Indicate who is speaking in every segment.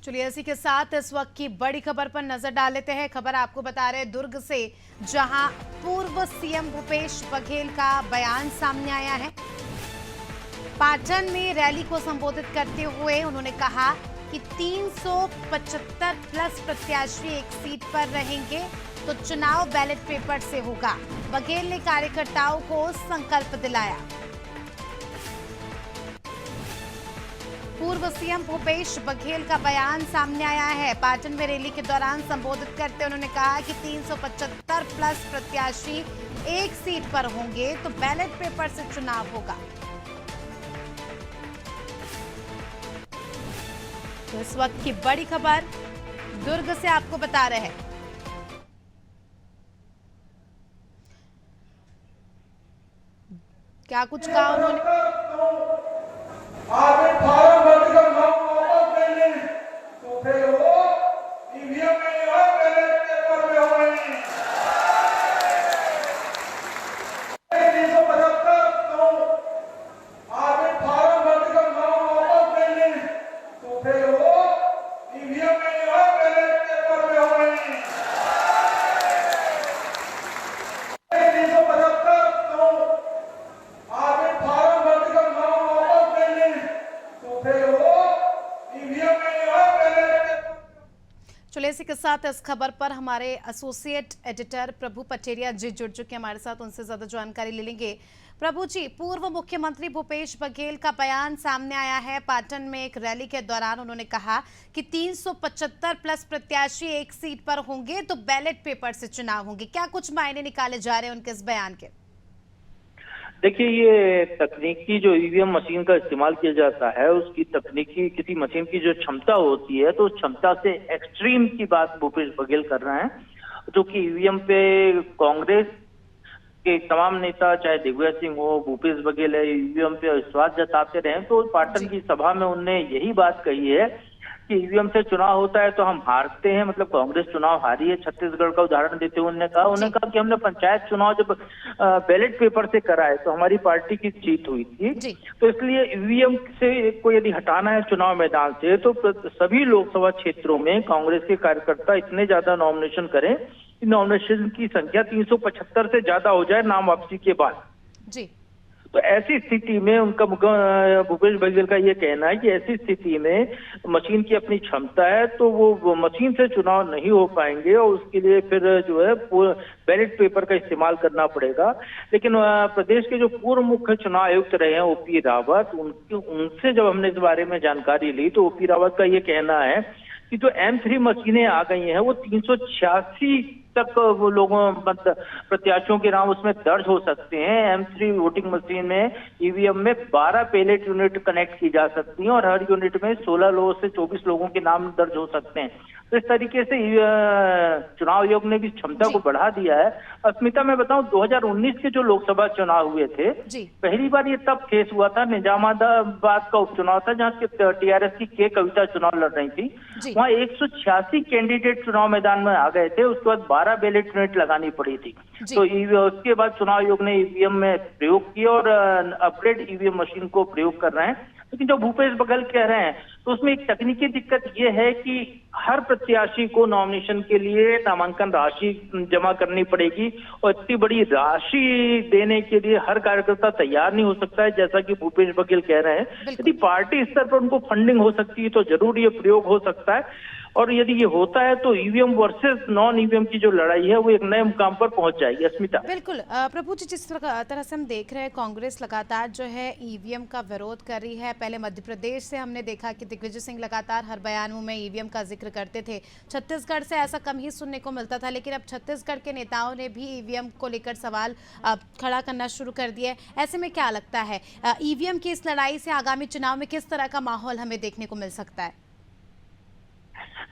Speaker 1: चलिए इसी के साथ इस वक्त की बड़ी खबर पर नजर डाल लेते हैं। खबर आपको बता रहे हैं दुर्ग से, जहां पूर्व सीएम भूपेश बघेल का बयान सामने आया है। पाटन में रैली को संबोधित करते हुए उन्होंने कहा कि 375 प्लस प्रत्याशी एक सीट पर रहेंगे तो चुनाव बैलेट पेपर से होगा। बघेल ने कार्यकर्ताओं को संकल्प दिलाया। पूर्व सीएम भूपेश बघेल का बयान सामने आया है। पाटन में रैली के दौरान संबोधित करते उन्होंने कहा कि 375 प्लस प्रत्याशी एक सीट पर होंगे तो बैलेट पेपर से चुनाव होगा। तो इस वक्त की बड़ी खबर दुर्ग से आपको बता रहे हैं। क्या कुछ कहा उन्होंने। चलिए इसी के साथ इस खबर पर हमारे एसोसिएट एडिटर प्रभु पटेरिया जी जुड़ चुके हैं हमारे साथ, उनसे ज्यादा जानकारी ले लेंगे। प्रभु जी, पूर्व मुख्यमंत्री भूपेश बघेल का बयान सामने आया है। पाटन में एक रैली के दौरान उन्होंने कहा कि 375 प्लस प्रत्याशी एक सीट पर होंगे तो बैलेट पेपर से चुनाव होंगे। क्या कुछ मायने निकाले जा रहे हैं उनके इस बयान के?
Speaker 2: देखिए, ये तकनीकी जो ईवीएम मशीन का इस्तेमाल किया जाता है, उसकी तकनीकी किसी मशीन की जो क्षमता होती है, तो उस क्षमता से एक्सट्रीम की बात भूपेश बघेल कर रहे हैं। जो कि ईवीएम पे कांग्रेस के तमाम नेता, चाहे दिग्विजय सिंह हो, भूपेश बघेल है, ईवीएम पे विश्वास जताते रहे। तो पाटन की सभा में उन्होंने यही बात कही है कि ईवीएम से चुनाव होता है तो हम हारते हैं, मतलब कांग्रेस चुनाव हारी है। छत्तीसगढ़ का उदाहरण देते हुए उन्होंने कहा कि हमने पंचायत चुनाव जब बैलेट पेपर से कराए तो हमारी पार्टी की जीत हुई थी। तो इसलिए ईवीएम से को यदि हटाना है चुनाव मैदान से, तो सभी लोकसभा क्षेत्रों में कांग्रेस के कार्यकर्ता इतने ज्यादा नॉमिनेशन करें, नॉमिनेशन की संख्या 375 से ज्यादा हो जाए नाम वापसी के बाद जी। तो ऐसी स्थिति में उनका भूपेश बघेल का ये कहना है कि ऐसी स्थिति में मशीन की अपनी क्षमता है तो वो मशीन से चुनाव नहीं हो पाएंगे और उसके लिए फिर जो है बैलेट पेपर का इस्तेमाल करना पड़ेगा। लेकिन प्रदेश के जो पूर्व मुख्य चुनाव आयुक्त रहे हैं ओपी रावत, उनसे जब हमने इस बारे में जानकारी ली तो ओपी रावत का ये कहना है कि जो M3 मशीनें आ गई हैं वो 386 तक वो लोगों प्रत्याशियों के नाम उसमें दर्ज हो सकते हैं। M3 वोटिंग मशीन में ईवीएम में 12 बैलेट यूनिट कनेक्ट की जा सकती हैं और हर यूनिट में 16 लोगों से 24 लोगों के नाम दर्ज हो सकते हैं। तो इस तरीके से चुनाव आयोग ने भी क्षमता को बढ़ा दिया है। अस्मिता, मैं बताऊं 2019 के जो लोकसभा चुनाव हुए थे, पहली बार ये तब केस हुआ था, निजामाबाद का उपचुनाव था जहाँ टीआरएस की के कविता चुनाव लड़ रही थी। वहाँ 186 कैंडिडेट चुनाव मैदान में आ गए थे, उसके बाद 12 बैलेट यूनिट लगानी पड़ी थी। तो उसके बाद चुनाव आयोग ने ईवीएम में प्रयोग किया और अपग्रेड ईवीएम मशीन को प्रयोग कर रहे हैं। लेकिन जो भूपेश बघेल कह रहे हैं तो उसमें एक तकनीकी दिक्कत ये है कि हर प्रत्याशी को नॉमिनेशन के लिए नामांकन राशि जमा करनी पड़ेगी और इतनी बड़ी राशि देने के लिए हर कार्यकर्ता तैयार नहीं हो सकता है, जैसा कि भूपेश बघेल कह रहे हैं। यदि पार्टी स्तर पर उनको फंडिंग हो सकती है तो जरूर ये प्रयोग हो सकता है और यदि ये होता है तो ईवीएम वर्सेस नॉन ईवीएम की जो लड़ाई है वो एक नए मुकाम पर पहुंच जाएगी। अस्मिता,
Speaker 1: बिल्कुल प्रभु जी, जिस तरह से हम देख रहे हैं कांग्रेस लगातार जो है ईवीएम का विरोध कर रही है। पहले मध्य प्रदेश से हमने देखा कि दिग्विजय सिंह लगातार हर बयानों में ईवीएम का जिक्र करते थे। छत्तीसगढ़ से ऐसा कम ही सुनने को मिलता था, लेकिन अब छत्तीसगढ़ के नेताओं ने भी ईवीएम को लेकर सवाल खड़ा करना शुरू कर दिया है। ऐसे में क्या लगता है ईवीएम की इस लड़ाई से आगामी चुनाव में किस तरह का माहौल हमें देखने को मिल सकता है?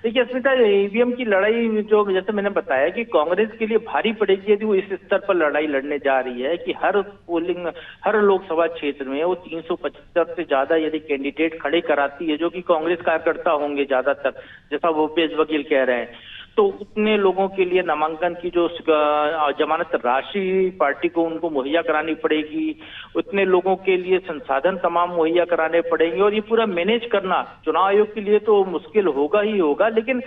Speaker 2: देखिए अस्मिता, ईवीएम की लड़ाई जो जैसे मैंने बताया कि कांग्रेस के लिए भारी पड़ेगी यदि वो इस स्तर पर लड़ाई लड़ने जा रही है कि हर लोकसभा क्षेत्र में वो 375 से ज्यादा यदि कैंडिडेट खड़े कराती है, जो कि कांग्रेस कार्यकर्ता होंगे ज्यादातर, जैसा भूपेश बघेल कह रहे हैं, तो उतने लोगों के लिए नामांकन की जो जमानत राशि पार्टी को उनको मुहैया करानी पड़ेगी, उतने लोगों के लिए संसाधन तमाम मुहैया कराने पड़ेंगे और ये पूरा मैनेज करना चुनाव आयोग के लिए तो मुश्किल होगा ही होगा, लेकिन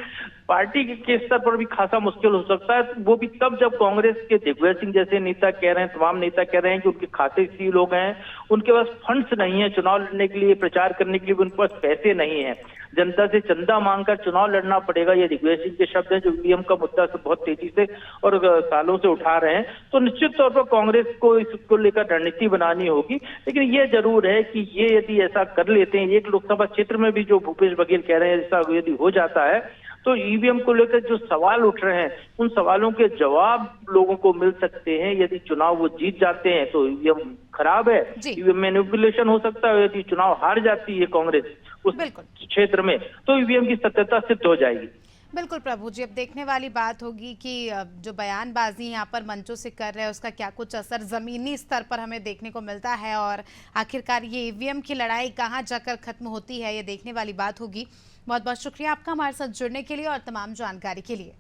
Speaker 2: पार्टी के स्तर पर भी खासा मुश्किल हो सकता है। वो भी तब जब कांग्रेस के दिग्विजय सिंह जैसे नेता कह रहे हैं, तमाम नेता कह रहे हैं कि उनके खाते सील हो गए हैं, उनके पास फंड्स नहीं है चुनाव लड़ने के लिए, प्रचार करने के लिए उनके पास पैसे नहीं है, जनता से चंदा मांगकर चुनाव लड़ना पड़ेगा। ये दिग्विजय सिंह के शब्द हैं जो ईवीएम का मुद्दा से बहुत तेजी से और सालों से उठा रहे हैं। तो निश्चित तौर पर कांग्रेस को इसको लेकर रणनीति बनानी होगी, लेकिन ये जरूर है कि ये यदि ऐसा कर लेते हैं, एक लोकसभा क्षेत्र में भी जो भूपेश बघेल कह रहे हैं ऐसा यदि हो जाता है तो ईवीएम को लेकर जो सवाल उठ रहे हैं उन सवालों के जवाब लोगों को मिल सकते हैं। यदि चुनाव वो जीत जाते हैं तो ईवीएम खराब है, ईवीएम मैनिपुलेशन हो सकता है। यदि चुनाव हार जाती है कांग्रेस उस क्षेत्र में तो ईवीएम की सत्यता सिद्ध हो जाएगी।
Speaker 1: बिल्कुल प्रभु जी, अब देखने वाली बात होगी कि जो बयानबाजी यहाँ पर मंचों से कर रहे हैं उसका क्या कुछ असर जमीनी स्तर पर हमें देखने को मिलता है और आखिरकार ये ईवीएम की लड़ाई कहाँ जाकर खत्म होती है, ये देखने वाली बात होगी। बहुत बहुत शुक्रिया आपका हमारे साथ जुड़ने के लिए और तमाम जानकारी के लिए।